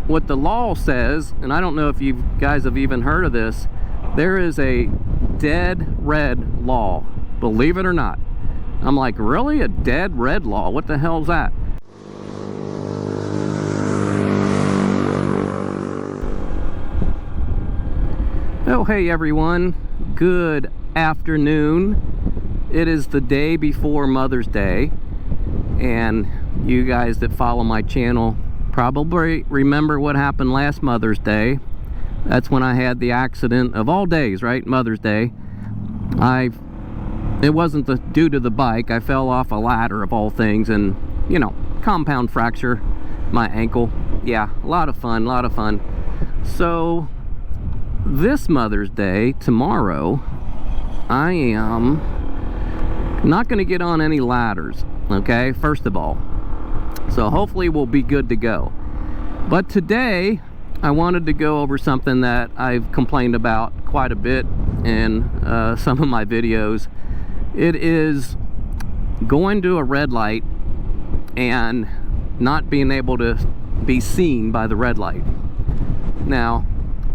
what the law says, and I don't know if you guys have even heard of this, there is a dead red law, believe it or not. I'm like, really? A dead red law? What the hell's that? Oh, hey everyone, good afternoon. It is the day before Mother's Day, and you guys that follow my channel probably remember what happened last Mother's Day. That's when I had the accident of all days, right? Mother's Day. It wasn't due to the bike. I fell off a ladder of all things, and you know, compound fracture my ankle. Yeah, a lot of fun, So this Mother's Day, tomorrow, I am not going to get on any ladders, okay, first of all. So hopefully we'll be good to go. But today, I wanted to go over something that I've complained about quite a bit in some of my videos. It is going to a red light and not being able to be seen by the red light. Now,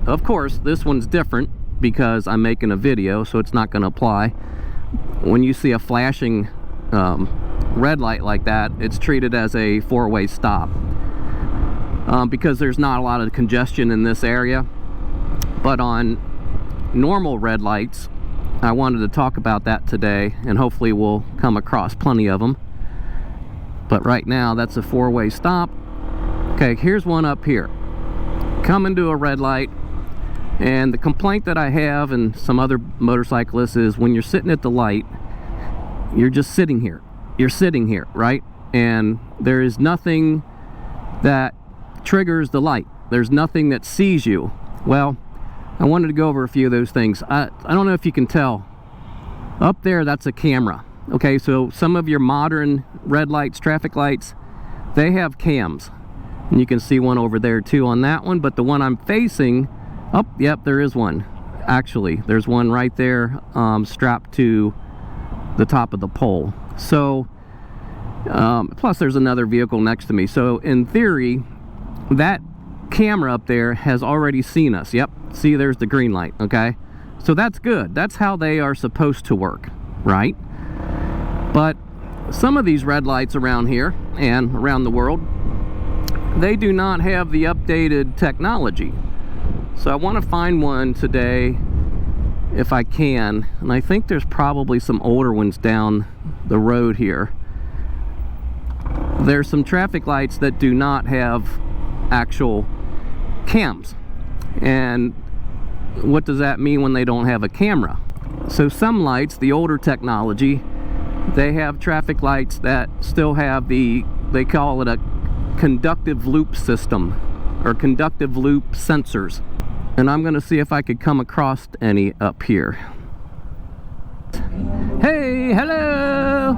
of course, this one's different because I'm making a video, so it's not going to apply. When you see a flashing red light like that, it's treated as a four-way stop because there's not a lot of congestion in this area. But on normal red lights, I wanted to talk about that today, and hopefully we'll come across plenty of them. But right now, that's a four-way stop. Okay, here's one up here. Coming to a red light, and the complaint that I have and some other motorcyclists is when you're sitting at the light, you're just sitting here. You're sitting here, right? And there is nothing that triggers the light. There's nothing that sees you. Well, I wanted to go over a few of those things. I don't know if you can tell. Up there, that's a camera. Okay, so some of your modern red lights, traffic lights, they have cams. And you can see one over there too on that one, but the one I'm facing, oh, yep, there is one. Actually, there's one right there strapped to the top of the pole. So, plus there's another vehicle next to me. So in theory, that camera up there has already seen us. Yep, see, there's the green light, okay? So that's good. That's how they are supposed to work, right? But some of these red lights around here and around the world, they do not have the updated technology. So I want to find one today if I can, and I think there's probably some older ones down the road here. There's some traffic lights that do not have actual cams. And what does that mean when they don't have a camera? So some lights, the older technology, they have traffic lights that still have they call it a conductive loop system or conductive loop sensors. And I'm going to see if I could come across any up here. Hey, hello!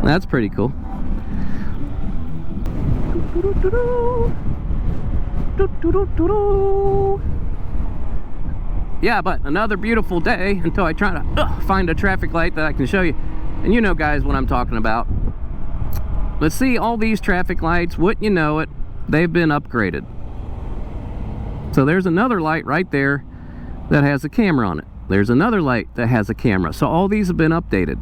That's pretty cool. Yeah, but another beautiful day until I try to find a traffic light that I can show you. And you know, guys, what I'm talking about. Let's see, all these traffic lights, wouldn't you know it, they've been upgraded. So there's another light right there that has a camera on it. There's another light that has a camera. So all these have been updated.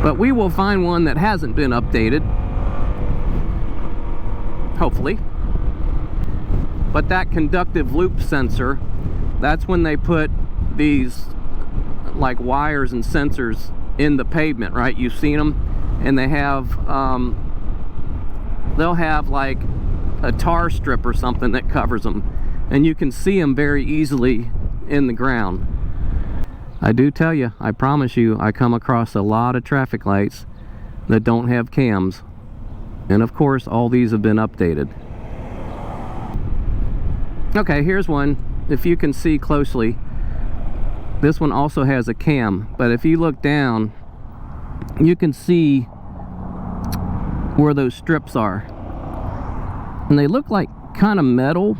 But we will find one that hasn't been updated. Hopefully. But that conductive loop sensor, that's when they put these like wires and sensors in the pavement, right? You've seen them, and they have they'll have like a tar strip or something that covers them, and you can see them very easily in the ground. I do tell you, I promise you, I come across a lot of traffic lights that don't have cams, and of course all these have been updated. Okay, here's one. If you can see closely, this one also has a cam, but if you look down, you can see where those strips are. And they look like kind of metal,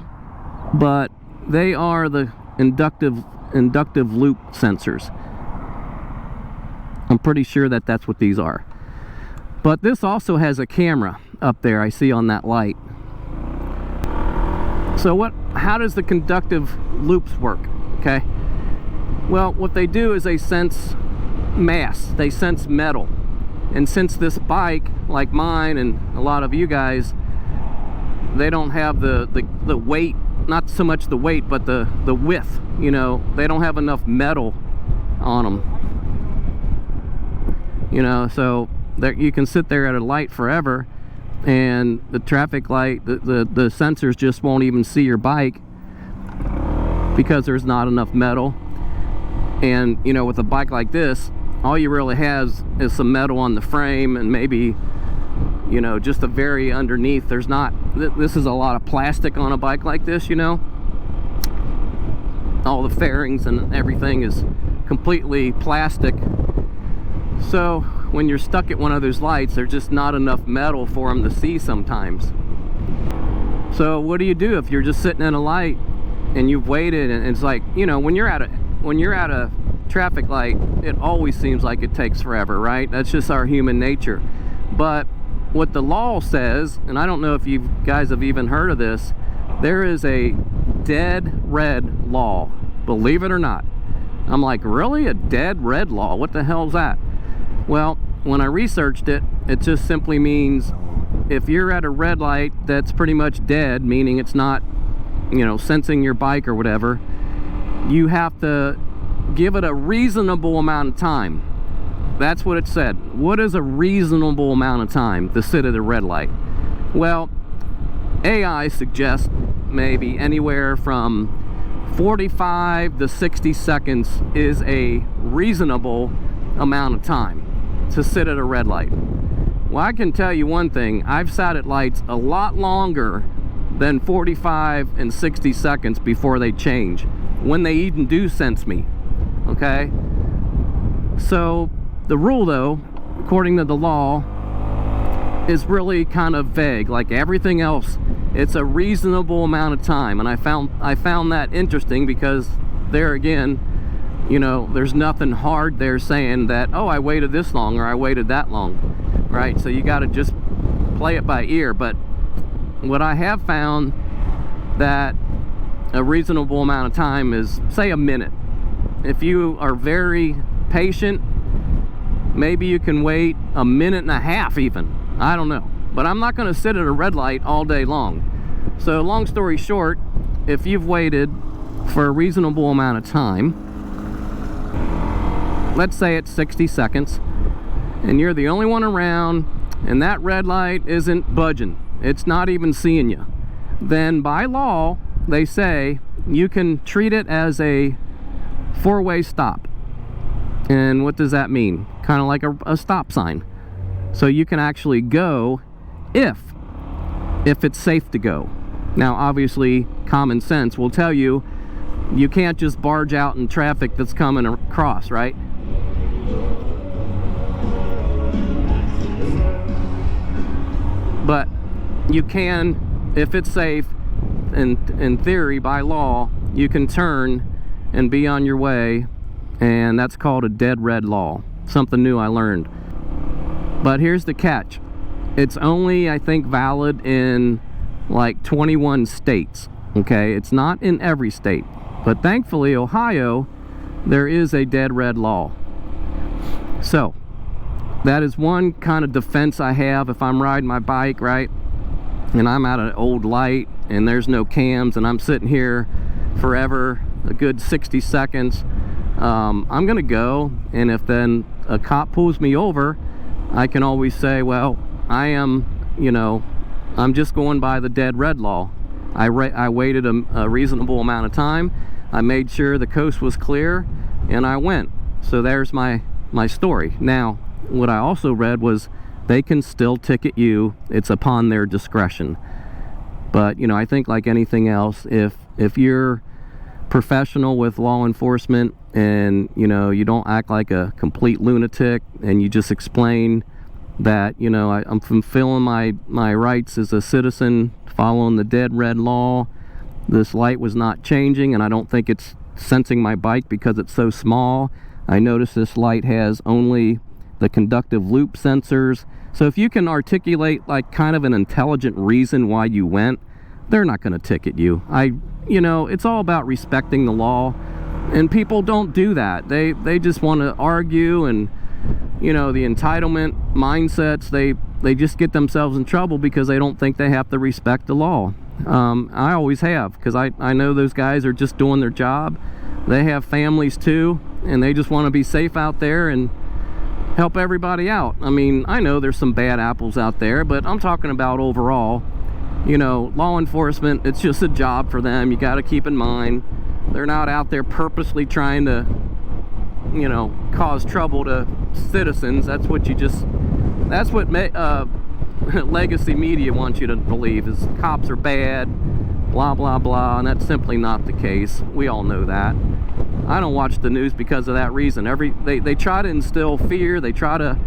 but they are the inductive loop sensors. I'm pretty sure that that's what these are. But this also has a camera, up there I see on that light. So how does the conductive loops work? Okay, well, what they do is they sense mass, they sense metal. And since this bike, like mine and a lot of you guys, they don't have the weight, not so much the weight, but the width, you know, they don't have enough metal on them, you know, so that you can sit there at a light forever and the traffic light, the sensors just won't even see your bike because there's not enough metal. And you know, with a bike like this, all you really has is some metal on the frame and maybe, you know, just a very underneath. There's not, this is a lot of plastic on a bike like this, you know. All the fairings and everything is completely plastic. So when you're stuck at one of those lights, there's just not enough metal for them to see sometimes. So what do you do if you're just sitting in a light and you've waited, and it's like, you know, when you're at a traffic light, it always seems like it takes forever, right? That's just our human nature. But what the law says, and I don't know if you guys have even heard of this, there is a dead red law, believe it or not. I'm like, really? A dead red law? What the hell's that? Well, when I researched it, it just simply means if you're at a red light that's pretty much dead, meaning it's not, you know, sensing your bike or whatever, you have to give it a reasonable amount of time. That's what it said. What is a reasonable amount of time to sit at a red light? Well, AI suggests maybe anywhere from 45 to 60 seconds is a reasonable amount of time to sit at a red light. Well, I can tell you one thing, I've sat at lights a lot longer than 45 and 60 seconds before they change, when they even do sense me. Okay, so the rule, though, according to the law, is really kind of vague. Like everything else, it's a reasonable amount of time. And I found that interesting because there again, you know, there's nothing hard there saying that, oh, I waited this long or I waited that long, right? So you got to just play it by ear. But what I have found, that a reasonable amount of time is, say, a minute. If you are very patient, maybe you can wait a minute and a half even. I don't know. But I'm not going to sit at a red light all day long. So long story short, if you've waited for a reasonable amount of time, let's say it's 60 seconds, and you're the only one around, and that red light isn't budging, it's not even seeing you, then by law, they say you can treat it as a four-way stop. And what does that mean? Kind of like a stop sign. So you can actually go if it's safe to go. Now obviously common sense will tell you you can't just barge out in traffic that's coming across, right? But you can, if it's safe, in theory, by law, you can turn and be on your way, and that's called a dead red law. Something new I learned. But here's the catch. It's only, I think, valid in like 21 states. Okay, it's not in every state. But thankfully, Ohio, there is a dead red law. So that is one kind of defense I have if I'm riding my bike, right? And I'm at an old light and there's no cams and I'm sitting here forever, a good 60 seconds. I'm gonna go, and if then a cop pulls me over, I can always say, well, I am, you know, I'm just going by the dead red law. I waited a reasonable amount of time. I made sure the coast was clear, and I went. So there's my story. Now, what I also read was they can still ticket you. It's upon their discretion. But, you know, I think like anything else, if you're professional with law enforcement and, you know, you don't act like a complete lunatic and you just explain that, you know, I'm fulfilling my rights as a citizen, following the dead red law, this light was not changing, and I don't think it's sensing my bike because it's so small. I notice this light has only the conductive loop sensors, So if you can articulate like kind of an intelligent reason why you went, they're not going to ticket you. You know, it's all about respecting the law, and people don't do that. They just want to argue, and you know, the entitlement mindsets, they just get themselves in trouble because they don't think they have to respect the law. I always have, because I know those guys are just doing their job. They have families too, and they just want to be safe out there and help everybody out. I mean, I know there's some bad apples out there, but I'm talking about overall. You know, law enforcement, it's just a job for them. You got to keep in mind, they're not out there purposely trying to, you know, cause trouble to citizens. That's what legacy media wants you to believe, is cops are bad, blah blah blah, and that's simply not the case. We all know that. I don't watch the news because of that reason. They try to instill fear. They try to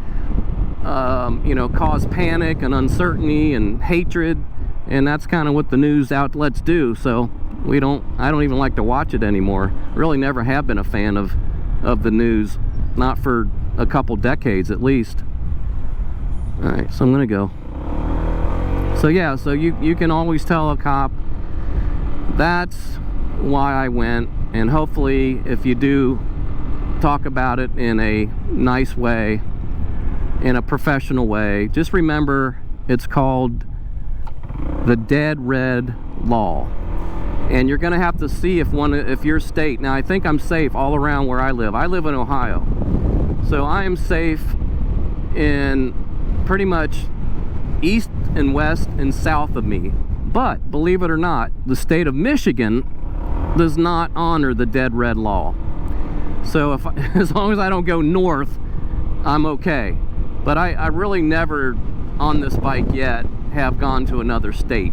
you know, cause panic and uncertainty and hatred, and that's kind of what the news outlets do. So I don't even like to watch it anymore. Really never have been a fan of the news, not for a couple decades at least. All right, so I'm gonna go. So yeah, so you can always tell a cop, that's why I went, and hopefully if you do talk about it in a nice way, in a professional way, just remember it's called the dead red law. And you're gonna have to see if your state, now I think I'm safe all around where I live. I live in Ohio, so I am safe in pretty much east and west and south of me. But believe it or not, the state of Michigan does not honor the dead red law. So as long as I don't go north, I'm okay. But I really never on this bike yet have gone to another state.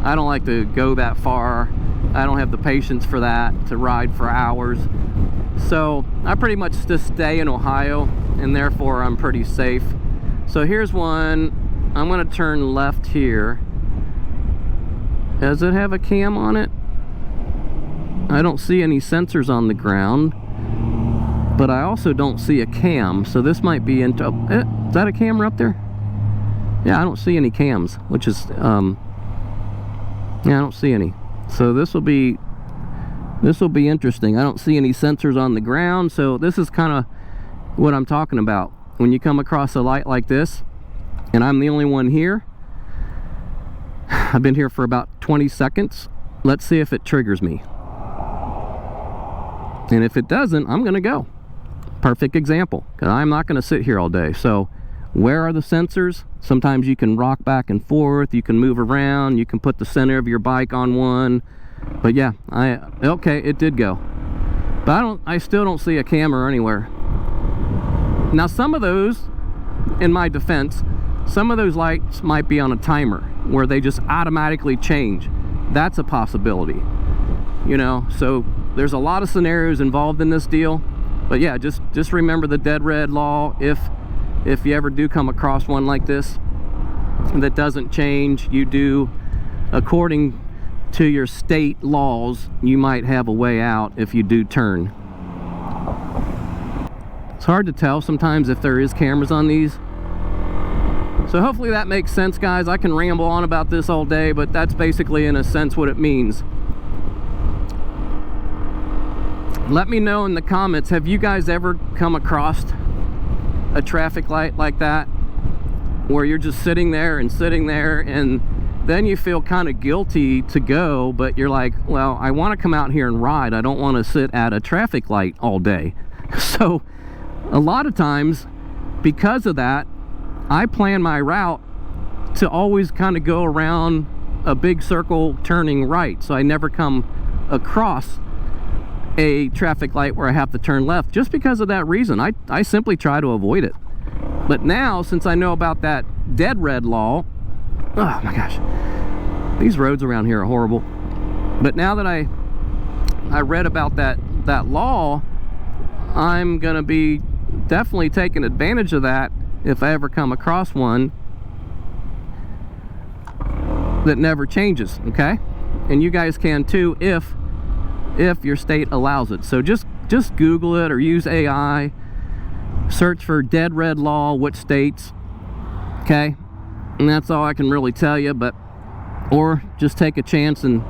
I don't like to go that far. I don't have the patience for that, to ride for hours. So I pretty much just stay in Ohio, and therefore I'm pretty safe. So here's one. I'm gonna turn left here. Does it have a cam on it? I don't see any sensors on the ground, but I also don't see a cam. So this might be into, is that a camera up there? Yeah, I don't see any cams, which is, yeah, I don't see any. So this will be interesting. I don't see any sensors on the ground, so this is kind of what I'm talking about. When you come across a light like this, and I'm the only one here, I've been here for about 20 seconds. Let's see if it triggers me. And if it doesn't, I'm gonna go. Perfect example, because I'm not gonna sit here all day. So where are the sensors? Sometimes you can rock back and forth, you can move around, you can put the center of your bike on one. But yeah, okay, it did go. But I still don't see a camera anywhere. Now some of those, in my defense, some of those lights might be on a timer where they just automatically change. That's a possibility, you know. So there's a lot of scenarios involved in this deal. But yeah, just remember the dead red law. If you ever do come across one like this that doesn't change, you do, according to your state laws, you might have a way out if you do turn. It's hard to tell sometimes if there is cameras on these. So hopefully that makes sense, guys. I can ramble on about this all day, but that's basically in a sense what it means. Let me know in the comments, have you guys ever come across a traffic light like that, where you're just sitting there, and then you feel kind of guilty to go, but you're like, well, I want to come out here and ride. I don't want to sit at a traffic light all day. So a lot of times, because of that, I plan my route to always kind of go around a big circle turning right, so I never come across a traffic light where I have to turn left, just because of that reason. I simply try to avoid it. But now, since I know about that dead red law, oh my gosh, these roads around here are horrible. But now that I read about that law, I'm gonna be definitely taking advantage of that if I ever come across one that never changes, okay? And you guys can too if your state allows it. So just Google it or use AI, search for dead red law, what states, Okay, and that's all I can really tell you. But or just take a chance and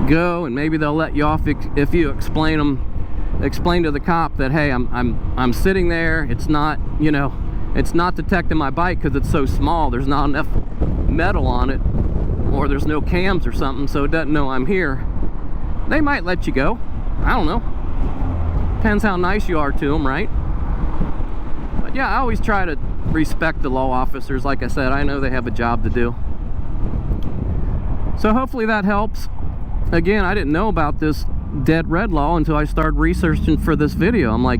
go, and maybe they'll let you off if you explain to the cop that, hey, I'm sitting there, it's not, you know, it's not detecting my bike because it's so small, there's not enough metal on it, or there's no cams or something, so it doesn't know I'm here. They might let you go. I don't know, depends how nice you are to them, right? But yeah, I always try to respect the law officers. Like I said, I know they have a job to do. So hopefully that helps. Again, I didn't know about this dead red law until I started researching for this video. I'm like,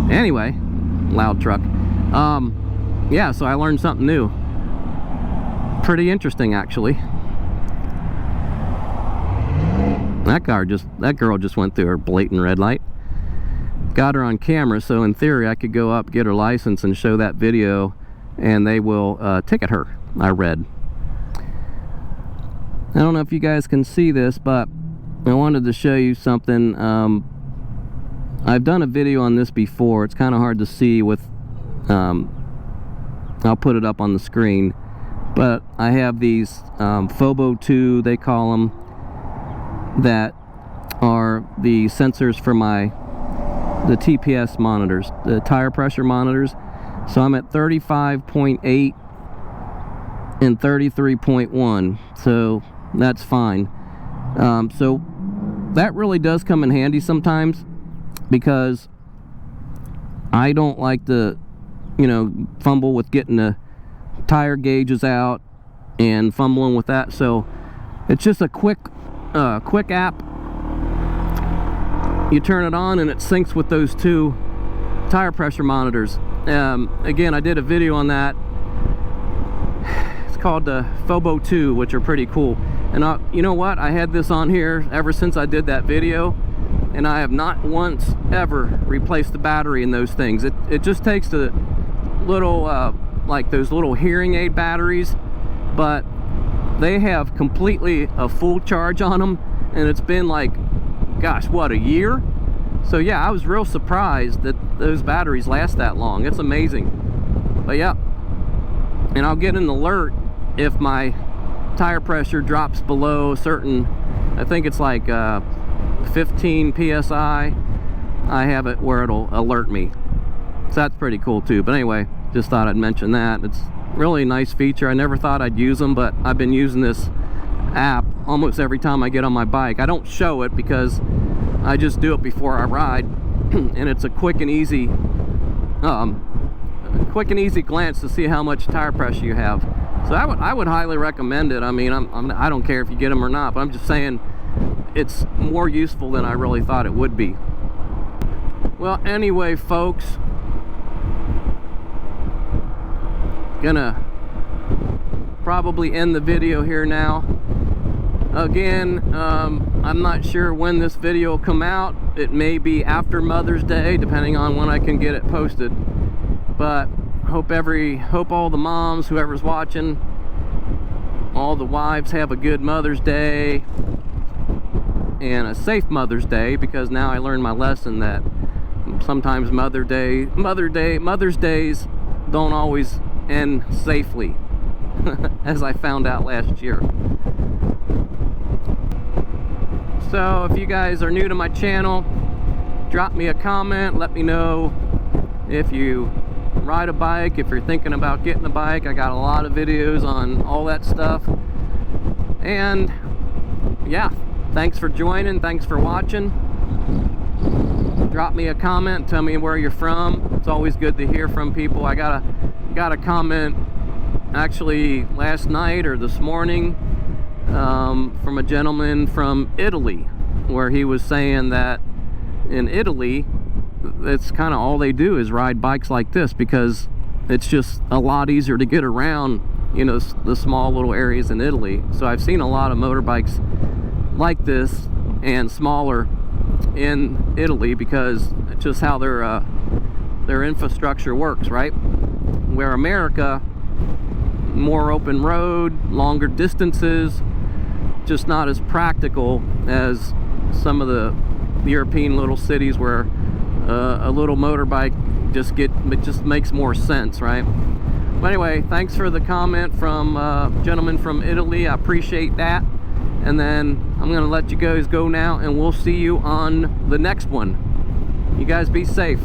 anyway, loud truck. Yeah, so I learned something new. Pretty interesting, actually. That girl just went through her blatant red light. Got her on camera, so in theory I could go up, get her license, and show that video, and they will ticket her. I read. I don't know if you guys can see this, but I wanted to show you something. I've done a video on this before. It's kind of hard to see with, I'll put it up on the screen, but I have these POV 2, they call them, that are the sensors for the TPS monitors, the tire pressure monitors. So I'm at 35.8 and 33.1, so that's fine. So that really does come in handy sometimes, because I don't like to, you know, fumble with getting the tire gauges out and fumbling with that. So it's just a quick app. You turn it on and it syncs with those two tire pressure monitors. Again, I did a video on that. It's called the POV 2, which are pretty cool. And you know what? I had this on here ever since I did that video, and I have not once ever replaced the battery in those things. It just takes the little, like those little hearing aid batteries, but they have completely a full charge on them, and it's been like, gosh, what, a year? So yeah, I was real surprised that those batteries last that long. It's amazing. But yeah, and I'll get an alert if my tire pressure drops below a certain, I think it's like 15 psi. I have it where it'll alert me, so that's pretty cool too. But anyway, just thought I'd mention that. It's really a nice feature. I never thought I'd use them, but I've been using this app almost every time I get on my bike. I don't show it because I just do it before I ride, and it's a quick and easy glance to see how much tire pressure you have. So I would highly recommend it. I mean, I don't care if you get them or not, but I'm just saying it's more useful than I really thought it would be. Well, anyway, folks, gonna probably end the video here now. Again, I'm not sure when this video will come out. It may be after Mother's Day, depending on when I can get it posted. But hope all the moms, whoever's watching, all the wives have a good Mother's Day and a safe Mother's Day, because now I learned my lesson that sometimes Mother's Days don't always end safely, as I found out last year. So if you guys are new to my channel, drop me a comment, let me know if you ride a bike, if you're thinking about getting a bike. I got a lot of videos on all that stuff. And yeah, thanks for joining, thanks for watching. Drop me a comment, tell me where you're from. It's always good to hear from people. I got a comment actually last night or this morning from a gentleman from Italy, where he was saying that in Italy it's kind of all they do is ride bikes like this, because it's just a lot easier to get around, you know, the small little areas in Italy. So I've seen a lot of motorbikes like this and smaller in Italy, because it's just how their infrastructure works, right? Where America, more open road, longer distances, just not as practical as some of the European little cities where a little motorbike it just makes more sense, right? But anyway, thanks for the comment from gentleman from Italy. I appreciate that. And then I'm gonna let you guys go now, and we'll see you on the next one. You guys be safe.